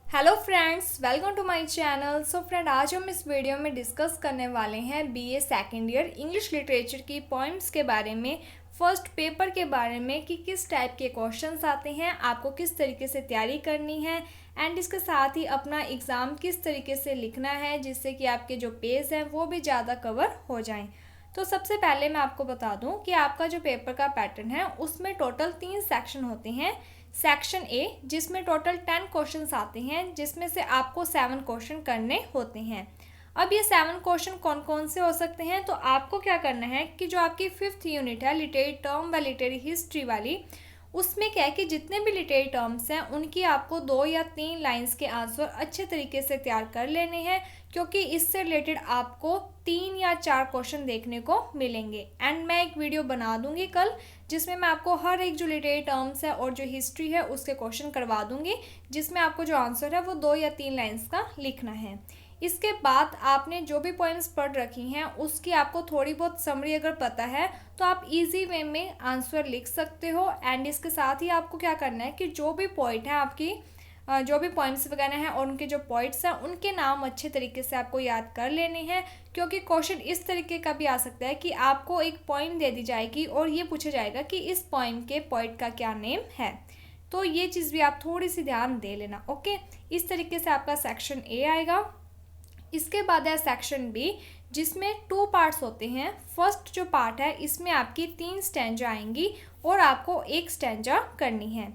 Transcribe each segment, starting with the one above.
Hello friends, welcome to my channel. So friend, आज हम इस वीडियो में डिस्कस करने वाले हैं BA second year English literature की पॉइंट्स के बारे में, फर्स्ट पेपर के बारे में कि किस टाइप के क्वेश्चंस आते हैं, आपको किस तरीके से तैयारी करनी है एंड इसके साथ ही अपना एग्ज़ाम किस तरीके से लिखना है जिससे कि आपके जो पेज हैं वो भी ज़्यादा कवर हो जाएं। तो सबसे पहले मैं आपको बता दूं कि आपका जो पेपर का पैटर्न है उसमें टोटल 3 सेक्शन होते हैं। सेक्शन ए जिसमें टोटल 10 क्वेश्चंस आते हैं, जिसमें से आपको 7 क्वेश्चन करने होते हैं। अब ये 7 क्वेश्चन कौन कौन से हो सकते हैं, तो आपको क्या करना है कि जो आपकी 5th यूनिट है लिटरेरी टर्म व लिटरेरी हिस्ट्री वाली, उसमें क्या है कि जितने भी लिटरेरी टर्म्स हैं उनकी आपको 2 या 3 लाइंस के आंसर अच्छे तरीके से तैयार कर लेने हैं, क्योंकि इससे रिलेटेड आपको 3 या 4 क्वेश्चन देखने को मिलेंगे। एंड मैं एक वीडियो बना दूंगी कल, जिसमें मैं आपको हर एक जो लिटरेरी टर्म्स है और जो हिस्ट्री है उसके क्वेश्चन करवा दूंगी, जिसमें आपको जो आंसर है वो 2 या 3 लाइंस का लिखना है। इसके बाद आपने जो भी पॉइंट्स पढ़ रखी हैं उसकी आपको थोड़ी बहुत समरी अगर पता है तो आप इजी वे में आंसर लिख सकते हो। एंड इसके साथ ही आपको क्या करना है कि जो भी पॉइंट है आपकी जो भी पॉइंट्स वगैरह हैं और उनके जो पॉइंट्स हैं उनके नाम अच्छे तरीके से आपको याद कर लेने हैं, क्योंकि क्वेश्चन इस तरीके का भी आ सकता है कि आपको एक पॉइंट दे दी जाएगी और ये पूछा जाएगा कि इस पॉइंट के पॉइंट का क्या नेम है। तो ये चीज़ भी आप थोड़ी सी ध्यान दे लेना। ओके, इस तरीके से आपका सेक्शन ए आएगा। इसके बाद है सेक्शन बी, जिसमें 2 पार्ट्स होते हैं। फर्स्ट जो पार्ट है इसमें आपकी 3 स्टैंजा आएंगी और आपको 1 स्टैंजा करनी है।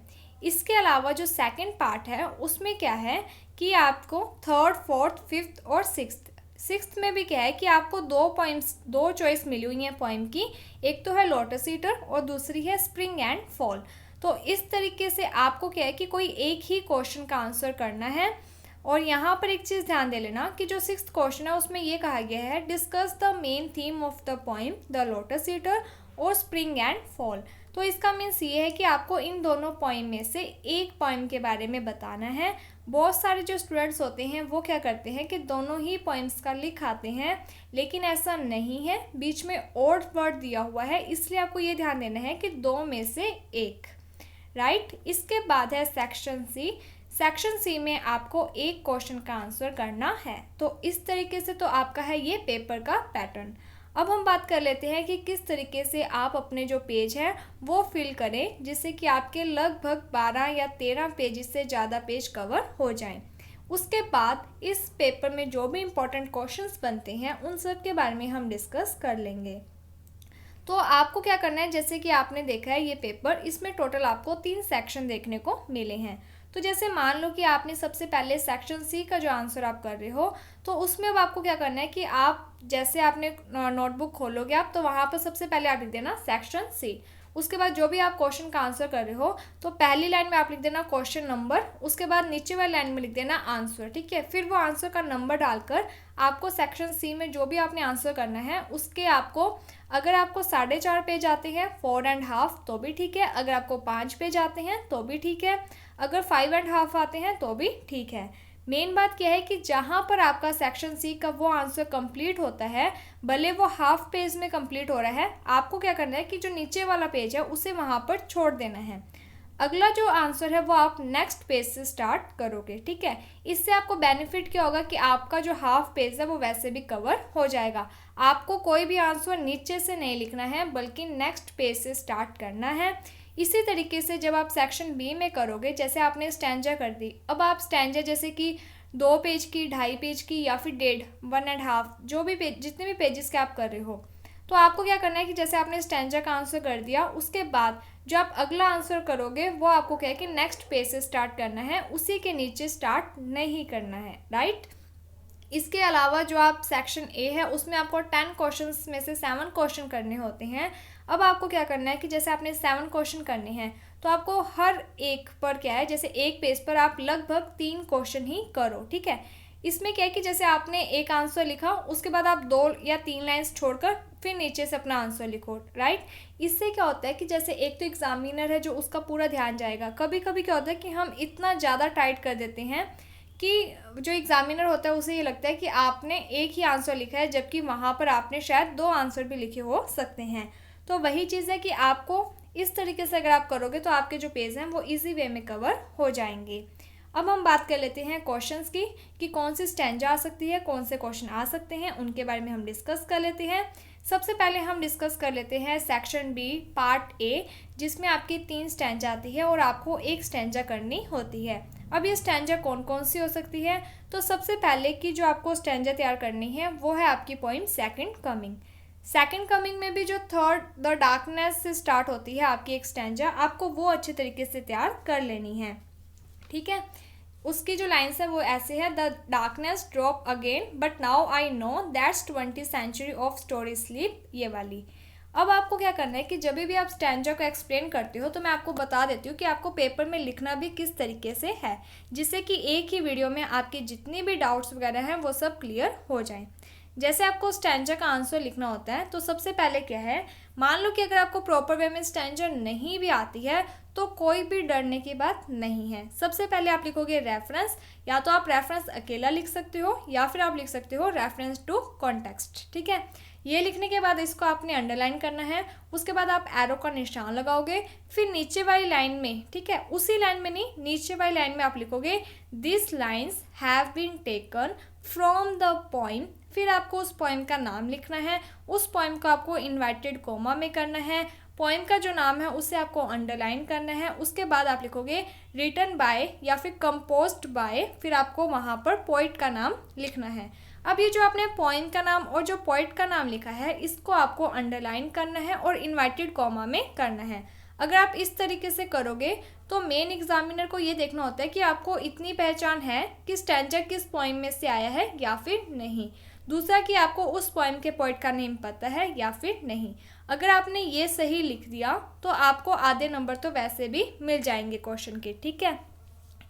इसके अलावा जो सेकंड पार्ट है उसमें क्या है कि आपको 3rd, 4th, 5th और 6th में भी क्या है कि आपको 2 चॉइस मिली हुई हैं पोएम की। एक तो है लोटस ईटर और दूसरी है स्प्रिंग एंड फॉल। तो इस तरीके से आपको क्या है कि कोई एक ही क्वेश्चन का आंसर करना है। और यहाँ पर एक चीज़ ध्यान दे लेना कि जो 6th क्वेश्चन है उसमें ये कहा गया है, discuss the main theme of the poem the lotus eater और स्प्रिंग एंड फॉल। तो इसका मीन्स ये है कि आपको इन दोनों पोइम में से एक पोइम के बारे में बताना है। बहुत सारे जो स्टूडेंट्स होते हैं वो क्या करते हैं कि दोनों ही पोइम्स का लिख आते हैं, लेकिन ऐसा नहीं है, बीच में ओड वर्ड दिया हुआ है, इसलिए आपको ये ध्यान देना है कि 2 में से एक। राइट। इसके बाद है सेक्शन सी। सेक्शन सी में आपको एक क्वेश्चन का आंसर करना है। तो इस तरीके से तो आपका है ये पेपर का पैटर्न। अब हम बात कर लेते हैं कि किस तरीके से आप अपने जो पेज है वो फिल करें, जिससे कि आपके लगभग 12 या 13 पेजेस से ज़्यादा पेज कवर हो जाएं। उसके बाद इस पेपर में जो भी इम्पोर्टेंट क्वेश्चंस बनते हैं उन सब के बारे में हम डिस्कस कर लेंगे। तो आपको क्या करना है, जैसे कि आपने देखा है ये पेपर, इसमें टोटल आपको 3 सेक्शन देखने को मिले हैं। तो जैसे मान लो कि आपने सबसे पहले सेक्शन सी का जो आंसर आप कर रहे हो, तो उसमें अब आपको क्या करना है कि आप जैसे आपने नोटबुक खोलोगे आप, तो वहाँ पर सबसे पहले आप लिख देना सेक्शन सी। उसके बाद जो भी आप क्वेश्चन का आंसर कर रहे हो तो पहली लाइन में आप लिख देना क्वेश्चन नंबर, उसके बाद नीचे वाली लाइन में लिख देना आंसर। ठीक है, फिर वो आंसर का नंबर डालकर आपको सेक्शन सी में जो भी आपने आंसर करना है उसके आपको, अगर आपको 4.5 पेज आते हैं 4.5 तो भी ठीक है, अगर आपको 5 पेज आते हैं तो भी ठीक है, अगर 5.5 आते हैं तो भी ठीक है। मेन बात क्या है कि जहाँ पर आपका सेक्शन सी का वो आंसर कंप्लीट होता है, भले वो हाफ पेज में कंप्लीट हो रहा है, आपको क्या करना है कि जो नीचे वाला पेज है उसे वहाँ पर छोड़ देना है। अगला जो आंसर है वो आप नेक्स्ट पेज से स्टार्ट करोगे। ठीक है, इससे आपको बेनिफिट क्या होगा कि आपका जो हाफ पेज है वो वैसे भी कवर हो जाएगा। आपको कोई भी आंसर नीचे से नहीं लिखना है बल्कि नेक्स्ट पेज से स्टार्ट करना है। इसी तरीके से जब आप सेक्शन बी में करोगे, जैसे आपने स्टैंजा कर दी, अब आप स्टैंजा जैसे कि 2 पेज की, 2.5 पेज की या फिर 1.5, जो भी पेज, जितने भी पेजेस के आप कर रहे हो, तो आपको क्या करना है कि जैसे आपने स्टैंजा का आंसर कर दिया, उसके बाद जो आप अगला आंसर करोगे वो आपको क्या है कि नेक्स्ट पेज से स्टार्ट करना है, उसी के नीचे स्टार्ट नहीं करना है। राइट। इसके अलावा जो आप सेक्शन ए है उसमें आपको 10 क्वेश्चंस में से 7 क्वेश्चन करने होते हैं। अब आपको क्या करना है कि जैसे आपने 7 क्वेश्चन करने हैं तो आपको हर एक पर क्या है, जैसे एक पेज पर आप लगभग 3 क्वेश्चन ही करो। ठीक है, इसमें क्या है कि जैसे आपने एक आंसर लिखा, उसके बाद आप 2 या 3 लाइन्स छोड़कर फिर नीचे से अपना आंसर लिखो। राइट। इससे क्या होता है कि जैसे एक तो एग्जामिनर है जो उसका पूरा ध्यान जाएगा। कभी कभी क्या होता है कि हम इतना ज़्यादा टाइट कर देते हैं कि जो एग्जामिनर होता है उसे ये लगता है कि आपने एक ही आंसर लिखा है, जबकि वहाँ पर आपने शायद 2 आंसर भी लिखे हो सकते हैं। तो वही चीज़ है कि आपको इस तरीके से अगर आप करोगे तो आपके जो पेज हैं वो इजी वे में कवर हो जाएंगे। अब हम बात कर लेते हैं क्वेश्चंस की कि कौन सी स्टैंजा आ सकती है, कौन से क्वेश्चन आ सकते हैं, उनके बारे में हम डिस्कस कर लेते हैं। सबसे पहले हम डिस्कस कर लेते हैं सेक्शन बी पार्ट ए, जिसमें आपकी 3 स्टैंजा आती है और आपको एक स्टैंजा करनी होती है। अब ये स्टैंजा कौन कौन सी हो सकती है, तो सबसे पहले की जो आपको स्टैंजा तैयार करनी है वो है आपकी poem second coming. Second coming में भी जो थर्ड द डार्कनेस से स्टार्ट होती है आपकी एक स्टैंजा, आपको वो अच्छे तरीके से तैयार कर लेनी है। ठीक है, उसकी जो लाइन्स है वो ऐसे है, the darkness drop again but now I know that's 20th century of story sleep, ये वाली। अब आपको क्या करना है कि जब भी आप स्टैंजा को एक्सप्लेन करते हो तो मैं आपको बता देती हूँ कि आपको पेपर में लिखना भी किस तरीके से है, जिससे कि एक ही वीडियो में आपके जितनी भी डाउट्स वगैरह हैं वो सब क्लियर हो जाएं। जैसे आपको स्टैंजा का आंसर लिखना होता है तो सबसे पहले क्या है, मान लो कि अगर आपको प्रॉपर वे में स्टैंजा नहीं भी आती है तो कोई भी डरने की बात नहीं है। सबसे पहले आप लिखोगे रेफरेंस, या तो आप रेफरेंस अकेला लिख सकते हो या फिर आप लिख सकते हो रेफरेंस टू कॉन्टेक्स्ट। ठीक है, ये लिखने के बाद इसको आपने अंडरलाइन करना है। उसके बाद आप एरो का निशान लगाओगे, फिर नीचे वाली लाइन में, ठीक है, उसी लाइन में नहीं, नीचे वाली लाइन में आप लिखोगे this lines have been taken from the poem. फिर आपको उस पोइम का नाम लिखना है, उस पोइम को आपको इन्वर्टेड कोमा में करना है, पोइम का जो नाम है उसे आपको अंडरलाइन करना है। उसके बाद आप लिखोगे रिटन बाय या फिर कंपोज्ड बाय, फिर आपको वहाँ पर पोइट का नाम लिखना है। अब ये जो आपने पोइम का नाम और जो पोइट का नाम लिखा है इसको आपको अंडरलाइन करना है और इन्वर्टेड कॉमा में करना है। अगर आप इस तरीके से करोगे तो मेन एग्जामिनर को ये देखना होता है कि आपको इतनी पहचान है कि स्टैंजा किस पोइम में से आया है या फिर नहीं। दूसरा कि आपको उस पोइम के पोइट का नेम पता है या फिर नहीं। अगर आपने ये सही लिख दिया तो आपको आधे नंबर तो वैसे भी मिल जाएंगे क्वेश्चन के। ठीक है,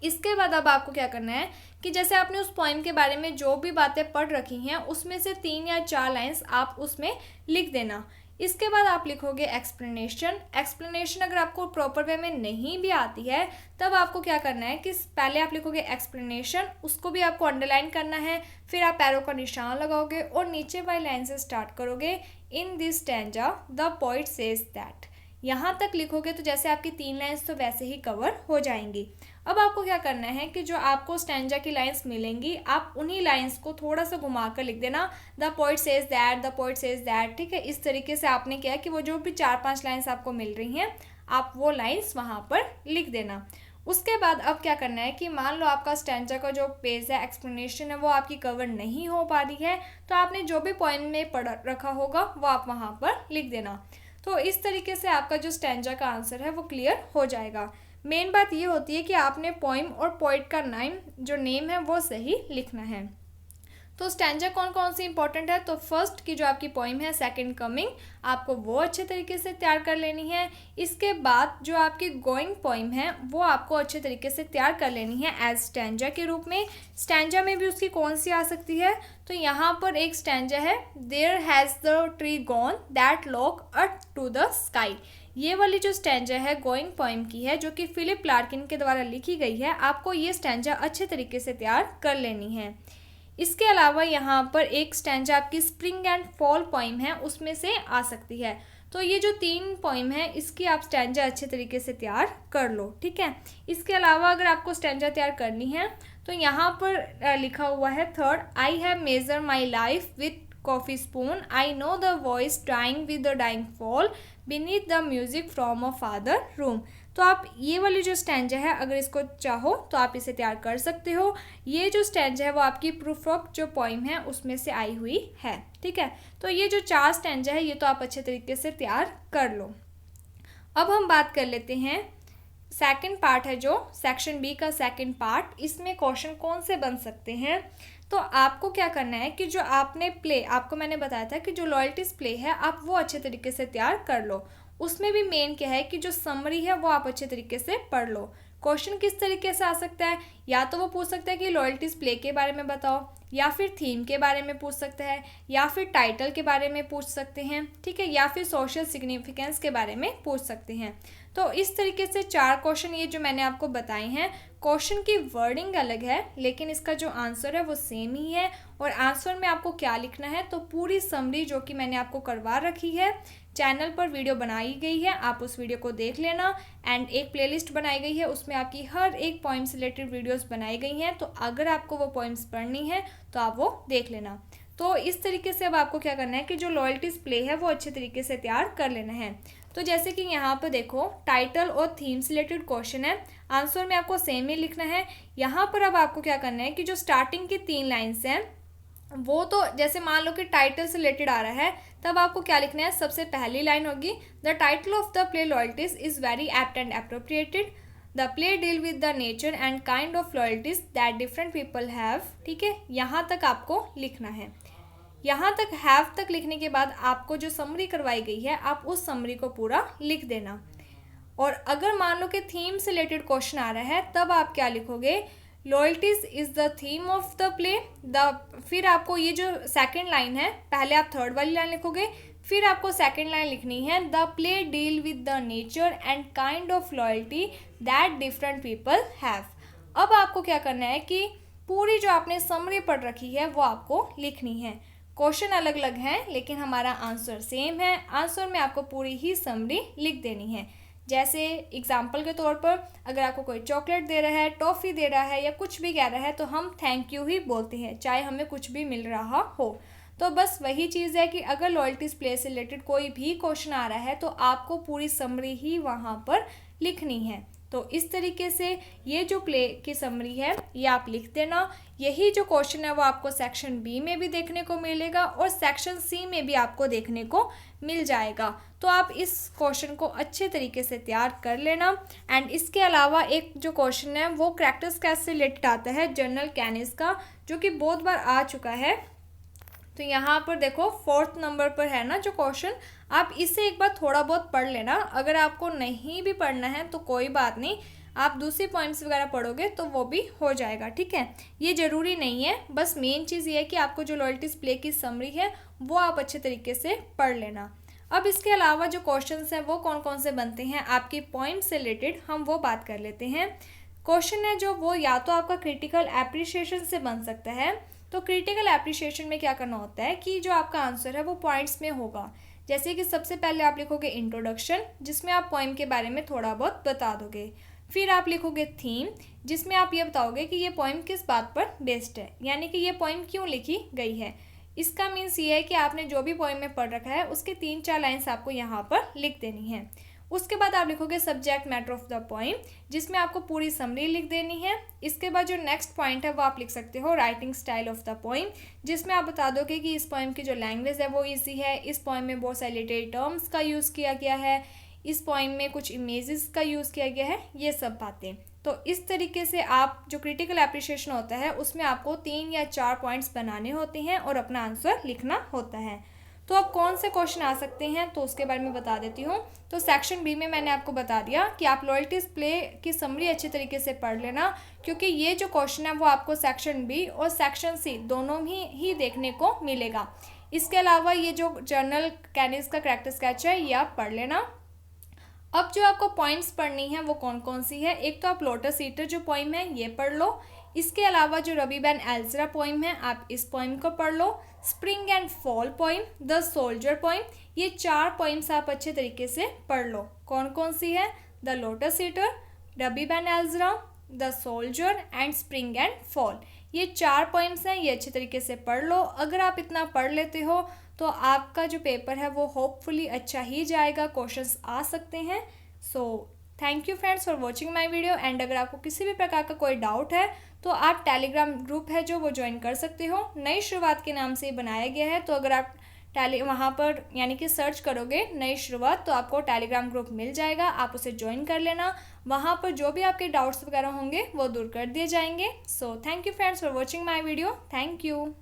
इसके बाद अब आपको क्या करना है कि जैसे आपने उस पोइम के बारे में जो भी बातें पढ़ रखी हैं उसमें से 3 या 4 लाइंस आप उसमें लिख देना। इसके बाद आप लिखोगे एक्सप्लेनेशन। एक्सप्लेनेशन अगर आपको प्रॉपर वे में नहीं भी आती है तब आपको क्या करना है कि पहले आप लिखोगे एक्सप्लेनेशन, उसको भी आपको अंडरलाइन करना है, फिर आप एरो का निशान लगाओगे और नीचे वाली लाइन से स्टार्ट करोगे in this stanza the poet says that. यहाँ तक लिखोगे तो जैसे आपकी 3 लाइन्स तो वैसे ही कवर हो जाएंगी। अब आपको क्या करना है कि जो आपको स्टैंजा की लाइंस मिलेंगी आप उन्हीं लाइंस को थोड़ा सा घुमा कर लिख देना, the poet says that, the poet says that. ठीक है, इस तरीके से आपने किया कि वो जो भी 4-5 लाइंस आपको मिल रही हैं आप वो लाइंस वहाँ पर लिख देना। उसके बाद अब क्या करना है कि मान लो आपका स्टैंजा का जो पेज है, एक्सप्लेनेशन है, वो आपकी कवर नहीं हो पा रही है तो आपने जो भी पॉइंट में पढ़ रखा होगा वो आप वहाँ पर लिख देना। तो इस तरीके से आपका जो स्टैंजा का आंसर है वो क्लियर हो जाएगा। मेन बात ये होती है कि आपने पोइम और पोइट का नेम है वो सही लिखना है। तो स्टैंजा कौन कौन सी इंपॉर्टेंट है, तो फर्स्ट की जो आपकी पोइम है सेकंड कमिंग, आपको वो अच्छे तरीके से तैयार कर लेनी है। इसके बाद जो आपकी गोइंग पोइम है वो आपको अच्छे तरीके से तैयार कर लेनी है एज स्टैंजा के रूप में। स्टैंजा में भी उसकी कौन सी आ सकती है, तो यहाँ पर एक स्टैंजा है there has the tree gone that lock earth to the sky. ये वाली जो स्टैंजा है गोइंग पोइम की है जो कि फिलिप लार्किन के द्वारा लिखी गई है, आपको ये स्टैंजा अच्छे तरीके से तैयार कर लेनी है। इसके अलावा यहाँ पर एक स्टैंजा आपकी स्प्रिंग एंड फॉल पोइम है उसमें से आ सकती है। तो ये जो 3 पोइम है इसकी आप स्टैंजा अच्छे तरीके से तैयार कर लो। ठीक है, इसके अलावा अगर आपको स्टैंजा तैयार करनी है तो यहाँ पर लिखा हुआ है third, I have measured my life with coffee spoon, I know the voice dying with the dying fall beneath the music from a farther room. तो आप ये वाली जो स्टैंजा है अगर इसको चाहो तो आप इसे तैयार कर सकते हो। ये जो स्टैंजा है वो आपकी प्रूफ ऑफ जो पोइम है उसमें से आई हुई है। ठीक है, तो ये जो 4 स्टैंजा है ये तो आप अच्छे तरीके से तैयार कर लो। अब हम बात कर लेते हैं सेकंड पार्ट है जो सेक्शन बी का सेकंड पार्ट, इसमें क्वेश्चन कौन से बन सकते हैं। तो आपको क्या करना है कि जो आपने प्ले, आपको मैंने बताया था कि जो लॉयल्टीज प्ले है आप वो अच्छे तरीके से तैयार कर लो। उसमें भी मेन क्या है कि जो समरी है वो आप अच्छे तरीके से पढ़ लो। क्वेश्चन किस तरीके से आ सकता है, या तो वो पूछ सकता है कि लॉयल्टीज प्ले के बारे में बताओ, या फिर थीम के बारे में पूछ सकता है, या फिर टाइटल के बारे में पूछ सकते हैं। ठीक है, या फिर सोशल सिग्निफिकेंस के बारे में पूछ सकते हैं। तो इस तरीके से 4 क्वेश्चन ये जो मैंने आपको बताए हैं क्वेश्चन की वर्डिंग अलग है लेकिन इसका जो आंसर है वो सेम ही है। और आंसर में आपको क्या लिखना है, तो पूरी समरी जो कि मैंने आपको करवा रखी है, चैनल पर वीडियो बनाई गई है, आप उस वीडियो को देख लेना। एंड एक प्लेलिस्ट बनाई गई है, उसमें आपकी हर एक पॉइंट से रिलेटेड वीडियोस बनाई गई हैं, तो अगर आपको वो पॉइंट्स पढ़नी है तो आप वो देख लेना। तो इस तरीके से अब आपको क्या करना है कि जो लॉयल्टीज प्ले है वो अच्छे तरीके से तैयार कर लेना है। तो जैसे कि यहाँ पर देखो टाइटल और थीम से रिलेटेड क्वेश्चन है, आंसर में आपको सेम ही लिखना है। यहाँ पर अब आपको क्या करना है कि जो स्टार्टिंग की 3 लाइन्स हैं वो तो जैसे मान लो कि टाइटल से रिलेटेड आ रहा है, तब आपको क्या लिखना है, सबसे पहली लाइन होगी the title of the play loyalties is very apt and appropriated, the play deal with the nature and kind of loyalties that different people have. ठीक है, यहाँ तक आपको लिखना है। यहाँ तक हैव तक लिखने के बाद आपको जो समरी करवाई गई है आप उस समरी को पूरा लिख देना। और अगर मान लो कि थीम से रिलेटेड क्वेश्चन आ रहा है तब आप क्या लिखोगे, loyalties is the theme of the play. फिर आपको ये जो सेकंड लाइन है, पहले आप थर्ड वाली लाइन लिखोगे, फिर आपको सेकंड लाइन लिखनी है the play deal with the nature and kind of loyalty that different people have. अब आपको क्या करना है कि पूरी जो आपने समरी पढ़ रखी है वो आपको लिखनी है। क्वेश्चन अलग अलग हैं लेकिन हमारा आंसर सेम है। आंसर में आपको पूरी ही समरी लिख देनी है। जैसे एग्जाम्पल के तौर पर अगर आपको कोई चॉकलेट दे रहा है, टॉफ़ी दे रहा है या कुछ भी कह रहा है तो हम थैंक यू ही बोलते हैं, चाहे हमें कुछ भी मिल रहा हो। तो बस वही चीज़ है कि अगर लॉयल्टीज प्ले से रिलेटेड कोई भी क्वेश्चन आ रहा है तो आपको पूरी समरी ही वहाँ पर लिखनी है। तो इस तरीके से ये जो प्ले की समरी है ये आप लिख देना। यही जो क्वेश्चन है वो आपको सेक्शन बी में भी देखने को मिलेगा और सेक्शन सी में भी आपको देखने को मिल जाएगा। तो आप इस क्वेश्चन को अच्छे तरीके से तैयार कर लेना। एंड इसके अलावा एक जो क्वेश्चन है वो करैक्टर स्केच से रिलेटेड आता है, जनरल कैनिस का, जो कि बहुत बार आ चुका है। तो यहाँ पर देखो 4th नंबर पर है ना जो क्वेश्चन, आप इसे एक बार थोड़ा बहुत पढ़ लेना। अगर आपको नहीं भी पढ़ना है तो कोई बात नहीं, आप दूसरी पॉइंट्स वगैरह पढ़ोगे तो वो भी हो जाएगा। ठीक है, ये ज़रूरी नहीं है, बस मेन चीज़ ये है कि आपको जो लॉयल्टीज प्ले की समरी है वो आप अच्छे तरीके से पढ़ लेना। अब इसके अलावा जो क्वेश्चंस हैं वो कौन कौन से बनते हैं आपके पॉइंट से रिलेटेड, हम वो बात कर लेते हैं। क्वेश्चन है जो वो या तो आपका क्रिटिकल एप्रिसिएशन से बन सकता है। तो क्रिटिकल एप्रिसिएशन में क्या करना होता है कि जो आपका आंसर है वो पॉइंट्स में होगा। जैसे कि सबसे पहले आप लिखोगे इंट्रोडक्शन, जिसमें आप पोएम के बारे में थोड़ा बहुत बता दोगे। फिर आप लिखोगे थीम, जिसमें आप ये बताओगे कि ये पोएम किस बात पर बेस्ड है, यानी कि ये पोएम क्यों लिखी गई है। इसका मीन्स ये है कि आपने जो भी पोएम में पढ़ रखा है उसके 3-4 लाइन्स आपको यहाँ पर लिख देनी है। उसके बाद आप लिखोगे subject matter of the poem, जिसमें आपको पूरी समरी लिख देनी है। इसके बाद जो नेक्स्ट पॉइंट है वो आप लिख सकते हो writing style of the poem, जिसमें आप बता दोगे कि इस पोएम की जो लैंग्वेज है वो ईजी है, इस पोएम में बहुत सारे लिटरेरी टर्म्स का यूज़ किया गया है, इस पोएम में कुछ इमेजेस का यूज़ किया गया है, ये सब बातें। तो इस तरीके से आप जो क्रिटिकल एप्रिसिएशन होता है उसमें आपको 3 या 4 पॉइंट्स बनाने होते हैं और अपना आंसर लिखना होता है। तो अब कौन से क्वेश्चन आ सकते हैं तो उसके बारे में बता देती हूँ। तो सेक्शन बी में मैंने आपको बता दिया कि आप लॉयल्टीज प्ले की समरी अच्छी तरीके से पढ़ लेना, क्योंकि ये जो क्वेश्चन है वो आपको सेक्शन बी और सेक्शन सी दोनों ही देखने को मिलेगा। इसके अलावा ये जो जनरल कैनिस का करैक्टर स्केच है ये आप पढ़ लेना। अब जो आपको पॉइंट्स पढ़नी है वो कौन कौन सी है, एक तो आप लोटस ईटर जो पोइम है ये पढ़ लो। इसके अलावा जो रबी बैन एल्जरा पोइम है आप इस पोइम को पढ़ लो। Spring and fall poem, the soldier poem, ये 4 पोइम्स आप अच्छे तरीके से पढ़ लो। कौन कौन सी है, the lotus eater, Rabbi Ben Ezra, the soldier and spring and fall, ये 4 पोइम्स हैं, ये अच्छे तरीके से पढ़ लो। अगर आप इतना पढ़ लेते हो तो आपका जो पेपर है वो होपफुली अच्छा ही जाएगा, क्वेश्चंस आ सकते हैं। So thank you friends for watching my video. And अगर आपको किसी भी प्रकार का कोई डाउट है तो आप टेलीग्राम ग्रुप है जो वो ज्वाइन कर सकते हो, नई शुरुआत के नाम से बनाया गया है। तो अगर आप वहाँ पर यानी कि सर्च करोगे नई शुरुआत तो आपको टेलीग्राम ग्रुप मिल जाएगा, आप उसे ज्वाइन कर लेना। वहाँ पर जो भी आपके डाउट्स वगैरह होंगे वो दूर कर दिए जाएंगे। So thank you friends for watching my video. Thank you.